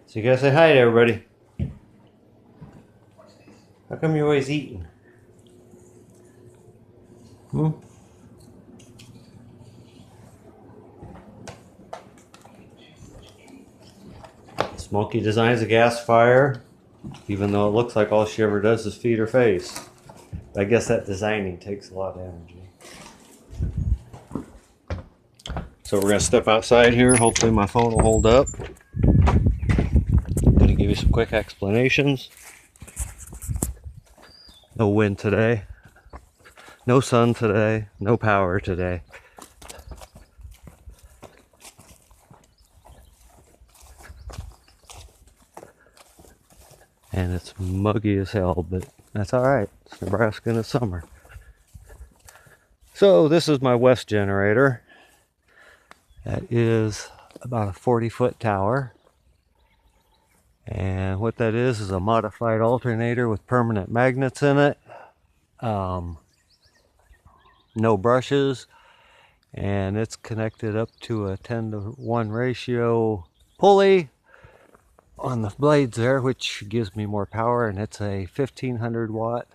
So you gotta say hi to everybody. How come you're always eating? Hmm? Smokey designs a gasifier, even though it looks like all she ever does is feed her face. I guess that designing takes a lot of energy. So we're gonna step outside here. Hopefully my phone will hold up. I'm gonna give you some quick explanations. No wind today. No sun today. No power today. And it's muggy as hell, but that's alright. It's Nebraska in the summer. So this is my west generator. That is about a 40-foot tower. And what that is a modified alternator with permanent magnets in it. No brushes. And it's connected up to a 10-to-1 ratio pulley on the blades there, which gives me more power, and it's a 1500 watt.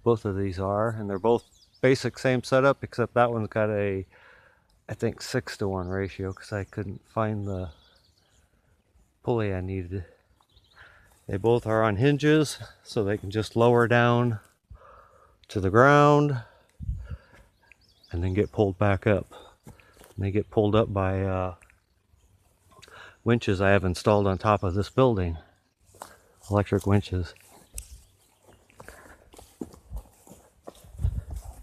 Both of these are, and they're both basic same setup, except that one's got a, I think, 6-to-1 ratio because I couldn't find the pulley I needed. They both are on hinges, so they can just lower down to the ground and then get pulled back up. And they get pulled up by winches I have installed on top of this building. Electric winches.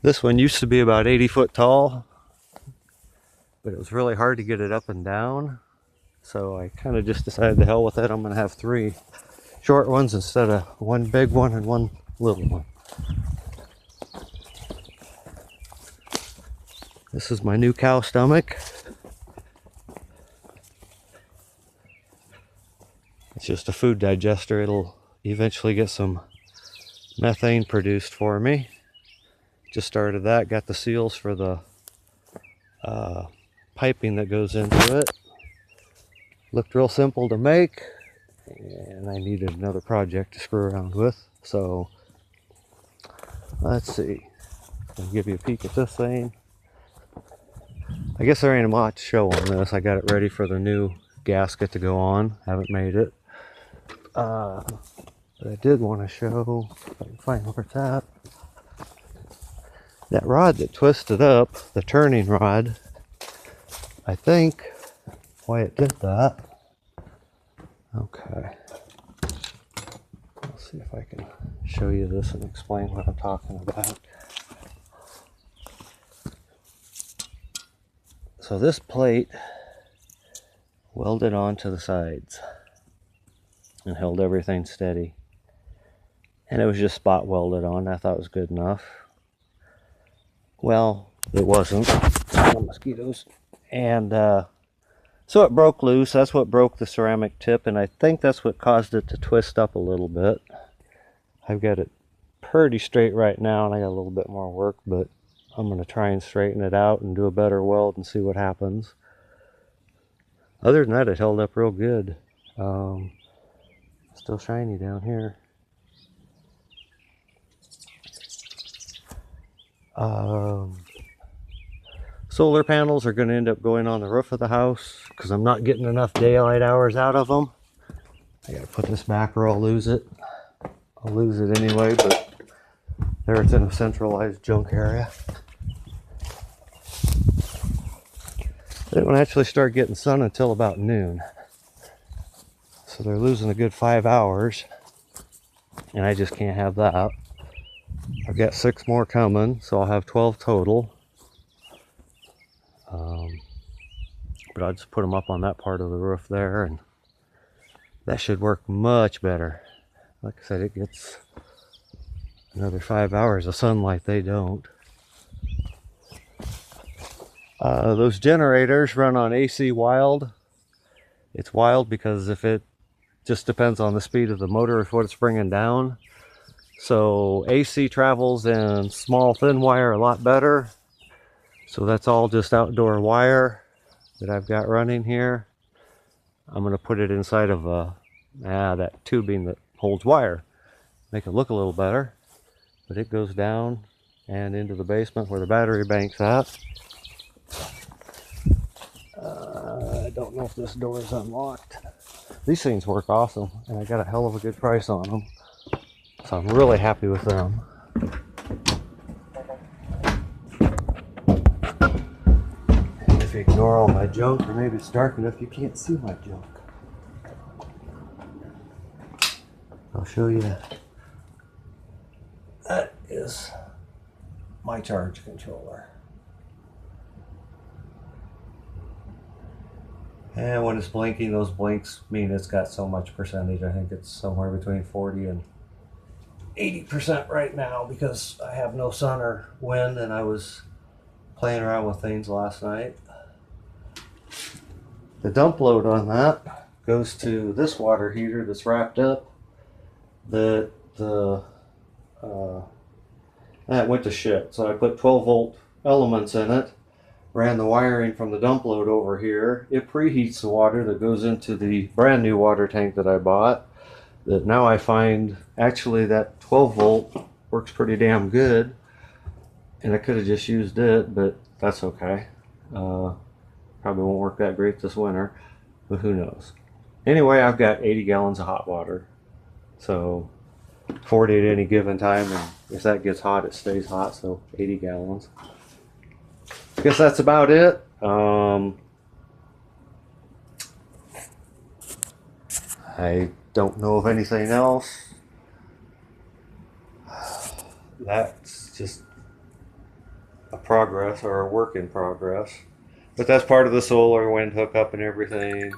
This one used to be about 80 foot tall, but it was really hard to get it up and down. So I kind of just decided to hell with it. I'm going to have 3 short ones instead of 1 big one and 1 little one. This is my new cow stomach. It's just a food digester. It'll eventually get some methane produced for me. Just started that, got the seals for the piping that goes into it. Looked real simple to make, and I needed another project to screw around with. So let's see. I'll give you a peek at this thing. I guess there ain't a lot to show on this. I got it ready for the new gasket to go on. Haven't made it. But I did want to show, if I can find where it's at. That rod that twisted up, the turning rod, I think why it did that. Okay. Let's see if I can show you this and explain what I'm talking about. So this plate welded onto the sides and held everything steady. And it was just spot welded on. I thought it was good enough. Well, it wasn't. Mosquitoes. And so it broke loose. That's what broke the ceramic tip, and I think that's what caused it to twist up a little bit. I've got it pretty straight right now, and I got a little bit more work, but I'm going to try and straighten it out and do a better weld and see what happens. Other than that, it held up real good. Still shiny down here. Solar panels are going to end up going on the roof of the house because I'm not getting enough daylight hours out of them. I got to put this back or I'll lose it. I'll lose it anyway, but there it's in a centralized junk area. They don't actually start getting sun until about noon. So they're losing a good 5 hours, and I just can't have that. I've got 6 more coming, so I'll have 12 total. But I'll just put them up on that part of the roof there, and that should work much better. Like I said, it gets another 5 hours of sunlight. They don't. Those generators run on AC wild. It's wild because if it just depends on the speed of the motor of what it's bringing down. So AC travels in small thin wire a lot better. So that's all just outdoor wire that I've got running here. I'm going to put it inside of a that tubing that holds wire. Make it look a little better. But it goes down and into the basement where the battery bank's at. I don't know if this door is unlocked. These things work awesome, and I got a hell of a good price on them. So I'm really happy with them. And if you ignore all my junk, or maybe it's dark enough you can't see my junk, I'll show you. That is my charge controller. And when it's blinking, those blinks mean it's got so much percentage. I think it's somewhere between 40 and 80% right now because I have no sun or wind and I was playing around with things last night. The dump load on that goes to this water heater that's wrapped up. That went to shit. So I put 12 volt elements in it, ran the wiring from the dump load over here. It preheats the water that goes into the brand new water tank that I bought. That now I find actually that 12 volt works pretty damn good. And I could have just used it, but that's okay. Probably won't work that great this winter, but who knows. Anyway, I've got 80 gallons of hot water. So 40 at any given time, and if that gets hot, it stays hot, so 80 gallons. I guess that's about it. I don't know of anything else. That's just a progress or a work in progress. But that's part of the solar wind hookup and everything.